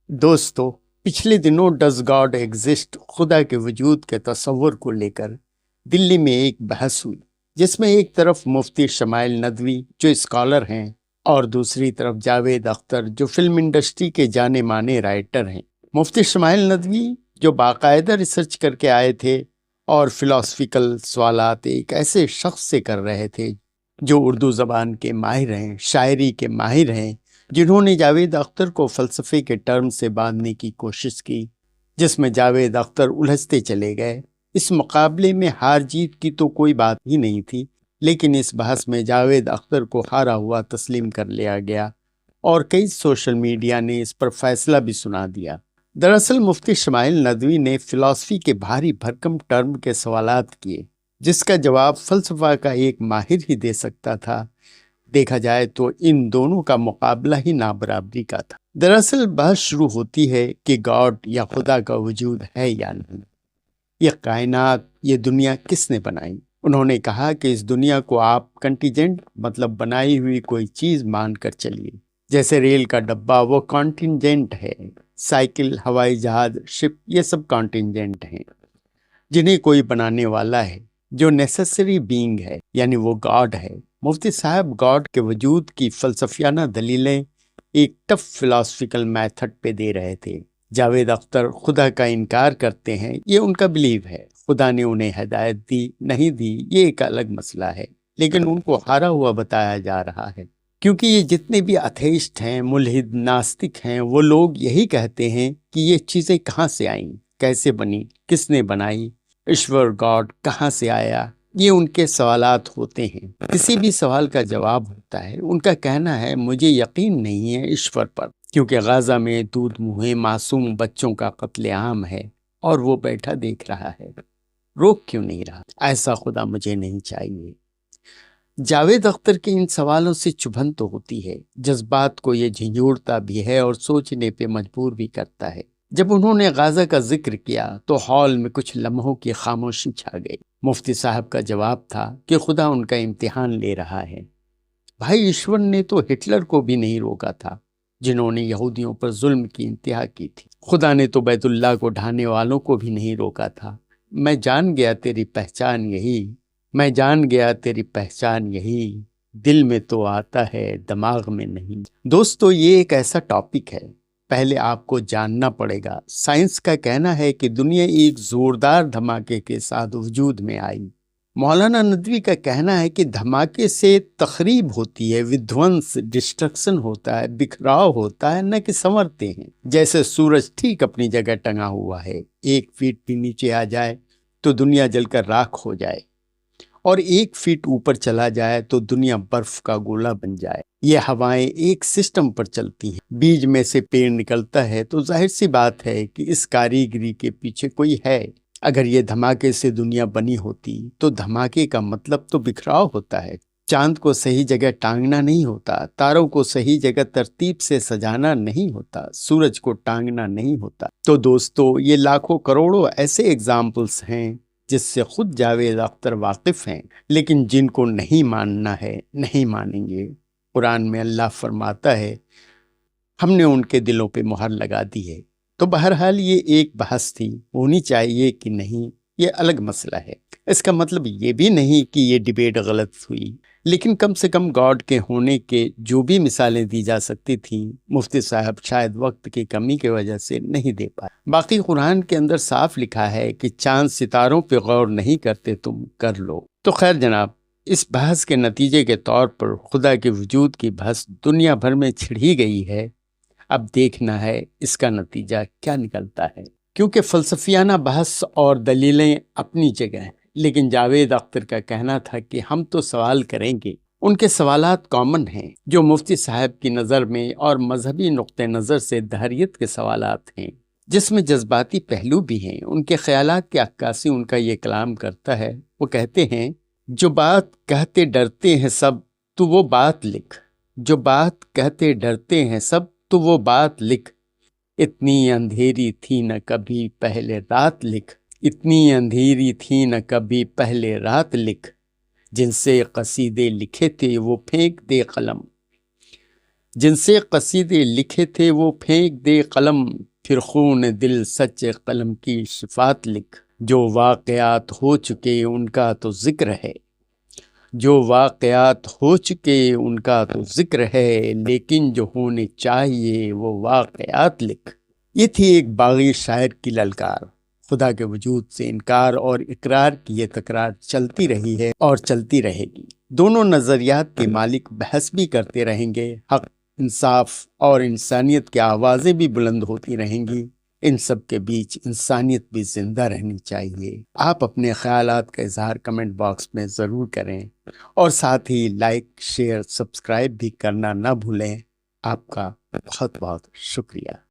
دوستو، پچھلے دنوں ڈز گاڈ ایگزسٹ خدا کے وجود کے تصور کو لے کر دلی میں ایک بحث ہوئی، جس میں ایک طرف مفتی شمائل ندوی جو اسکالر ہیں اور دوسری طرف جاوید اختر جو فلم انڈسٹری کے جانے مانے رائٹر ہیں۔ مفتی شمائل ندوی جو باقاعدہ ریسرچ کر کے آئے تھے اور فلاسفیکل سوالات ایک ایسے شخص سے کر رہے تھے جو اردو زبان کے ماہر ہیں، شاعری کے ماہر ہیں، جنہوں نے جاوید اختر کو فلسفے کے ٹرم سے باندھنے کی کوشش کی، جس میں جاوید اختر الجھتے چلے گئے۔ اس مقابلے میں ہار جیت کی تو کوئی بات ہی نہیں تھی، لیکن اس بحث میں جاوید اختر کو ہارا ہوا تسلیم کر لیا گیا اور کئی سوشل میڈیا نے اس پر فیصلہ بھی سنا دیا۔ دراصل مفتی شمائل ندوی نے فلسفی کے بھاری بھرکم ٹرم کے سوالات کیے، جس کا جواب فلسفہ کا ایک ماہر ہی دے سکتا تھا۔ دیکھا جائے تو ان دونوں کا مقابلہ ہی نابرابری کا تھا۔ دراصل بحث شروع ہوتی ہے کہ گاڈ یا خدا کا وجود ہے یا نہیں، یہ کائنات، یہ دنیا کس نے بنائی۔ انہوں نے کہا کہ اس دنیا کو آپ کنٹینجنٹ مطلب بنائی ہوئی کوئی چیز مان کر چلیے، جیسے ریل کا ڈبہ وہ کانٹینجنٹ ہے، سائیکل، ہوائی جہاز، شپ، یہ سب کانٹینجنٹ ہیں جنہیں کوئی بنانے والا ہے، جو نیسیسری بینگ ہے، یعنی وہ گاڈ ہے۔ مفتی صاحب گاڈ کے وجود کی فلسفیانہ دلیلیں ایک ٹف فلاسفیکل میتھڈ پہ دے رہے تھے۔ جاوید اختر خدا کا انکار کرتے ہیں، یہ ان کا بلیو ہے۔ خدا نے انہیں ہدایت دی نہیں دی، یہ ایک الگ مسئلہ ہے، لیکن ان کو ہارا ہوا بتایا جا رہا ہے، کیونکہ یہ جتنے بھی اتھیسٹ ہیں، ملحد، ناستک ہیں، وہ لوگ یہی کہتے ہیں کہ یہ چیزیں کہاں سے آئیں، کیسے بنی، کس نے بنائی، ایشور گاڈ کہاں سے آیا۔ یہ ان کے سوالات ہوتے ہیں، کسی بھی سوال کا جواب ہوتا ہے۔ ان کا کہنا ہے مجھے یقین نہیں ہے ایشور پر، کیونکہ غزہ میں دودھ منہ معصوم بچوں کا قتل عام ہے اور وہ بیٹھا دیکھ رہا ہے، روک کیوں نہیں رہا؟ ایسا خدا مجھے نہیں چاہیے۔ جاوید اختر کے ان سوالوں سے چبھن تو ہوتی ہے، جذبات کو یہ جھنجھوڑتا بھی ہے اور سوچنے پہ مجبور بھی کرتا ہے۔ جب انہوں نے غزہ کا ذکر کیا تو ہال میں کچھ لمحوں کی خاموشی چھا گئی۔ مفتی صاحب کا جواب تھا کہ خدا ان کا امتحان لے رہا ہے۔ بھائی، ایشور نے تو ہٹلر کو بھی نہیں روکا تھا، جنہوں نے یہودیوں پر ظلم کی انتہا کی تھی۔ خدا نے تو بیت اللہ کو ڈھانے والوں کو بھی نہیں روکا تھا۔ میں جان گیا تیری پہچان یہی، میں جان گیا تیری پہچان یہی، دل میں تو آتا ہے دماغ میں نہیں۔ دوستو، یہ ایک ایسا ٹاپک ہے، پہلے آپ کو جاننا پڑے گا۔ سائنس کا کہنا ہے کہ دنیا ایک زوردار دھماکے کے ساتھ وجود میں آئی۔ مولانا ندوی کا کہنا ہے کہ دھماکے سے تخریب ہوتی ہے، ودھونس، ڈسٹرکشن ہوتا ہے، بکھراؤ ہوتا ہے، نہ کہ سنورتے ہیں۔ جیسے سورج ٹھیک اپنی جگہ ٹنگا ہوا ہے، 1 فٹ بھی نیچے آ جائے تو دنیا جل کر راکھ ہو جائے، اور 1 فٹ اوپر چلا جائے تو دنیا برف کا گولا بن جائے۔ یہ ہوائیں ایک سسٹم پر چلتی ہیں۔ بیج میں سے پیڑ نکلتا ہے تو ظاہر سی بات ہے کہ اس کاریگری کے پیچھے کوئی ہے۔ اگر یہ دھماکے سے دنیا بنی ہوتی تو دھماکے کا مطلب تو بکھراؤ ہوتا ہے۔ چاند کو صحیح جگہ ٹانگنا نہیں ہوتا، تاروں کو صحیح جگہ ترتیب سے سجانا نہیں ہوتا، سورج کو ٹانگنا نہیں ہوتا۔ تو دوستو، یہ لاکھوں کروڑوں ایسے ایگزامپلس ہیں جس سے خود جاوید اختر واقف ہیں، لیکن جن کو نہیں ماننا ہے نہیں مانیں گے۔ قرآن میں اللہ فرماتا ہے ہم نے ان کے دلوں پہ مہر لگا دی ہے۔ تو بہرحال یہ ایک بحث تھی، ہونی چاہیے کہ نہیں یہ الگ مسئلہ ہے۔ اس کا مطلب یہ بھی نہیں کہ یہ ڈیبیٹ غلط ہوئی، لیکن کم سے کم گاڈ کے ہونے کے جو بھی مثالیں دی جا سکتی تھیں، مفتی صاحب شاید وقت کی کمی کی وجہ سے نہیں دے پائے۔ باقی قرآن کے اندر صاف لکھا ہے کہ چاند ستاروں پہ غور نہیں کرتے، تم کر لو۔ تو خیر جناب، اس بحث کے نتیجے کے طور پر خدا کے وجود کی بحث دنیا بھر میں چھڑی گئی ہے۔ اب دیکھنا ہے اس کا نتیجہ کیا نکلتا ہے، کیونکہ فلسفیانہ بحث اور دلیلیں اپنی جگہ ہیں، لیکن جاوید اختر کا کہنا تھا کہ ہم تو سوال کریں گے۔ ان کے سوالات کامن ہیں، جو مفتی صاحب کی نظر میں اور مذہبی نقطہ نظر سے دہریت کے سوالات ہیں، جس میں جذباتی پہلو بھی ہیں۔ ان کے خیالات کی عکاسی ان کا یہ کلام کرتا ہے۔ وہ کہتے ہیں جو بات کہتے ڈرتے ہیں سب تو وہ بات لکھ، جو بات کہتے ڈرتے ہیں سب تو وہ بات لکھ، اتنی اندھیری تھی نہ کبھی پہلے رات لکھ، اتنی اندھیری تھی نہ کبھی پہلے رات لکھ، جن سے قصیدے لکھے تھے وہ پھینک دے قلم، جن سے قصیدے لکھے تھے وہ پھینک دے قلم، پھر خون دل سچے قلم کی صفات لکھ۔ جو واقعات ہو چکے ان کا تو ذکر ہے، جو واقعات ہو چکے ان کا تو ذکر ہے، لیکن جو ہونے چاہیے وہ واقعات لکھ۔ یہ تھی ایک باغی شاعر کی للکار۔ خدا کے وجود سے انکار اور اقرار کی یہ تکرار چلتی رہی ہے اور چلتی رہے گی۔ دونوں نظریات کے مالک بحث بھی کرتے رہیں گے، حق، انصاف اور انسانیت کی آوازیں بھی بلند ہوتی رہیں گی۔ ان سب کے بیچ انسانیت بھی زندہ رہنی چاہیے۔ آپ اپنے خیالات کا اظہار کمنٹ باکس میں ضرور کریں اور ساتھ ہی لائک، شیئر، سبسکرائب بھی کرنا نہ بھولیں۔ آپ کا بہت بہت شکریہ۔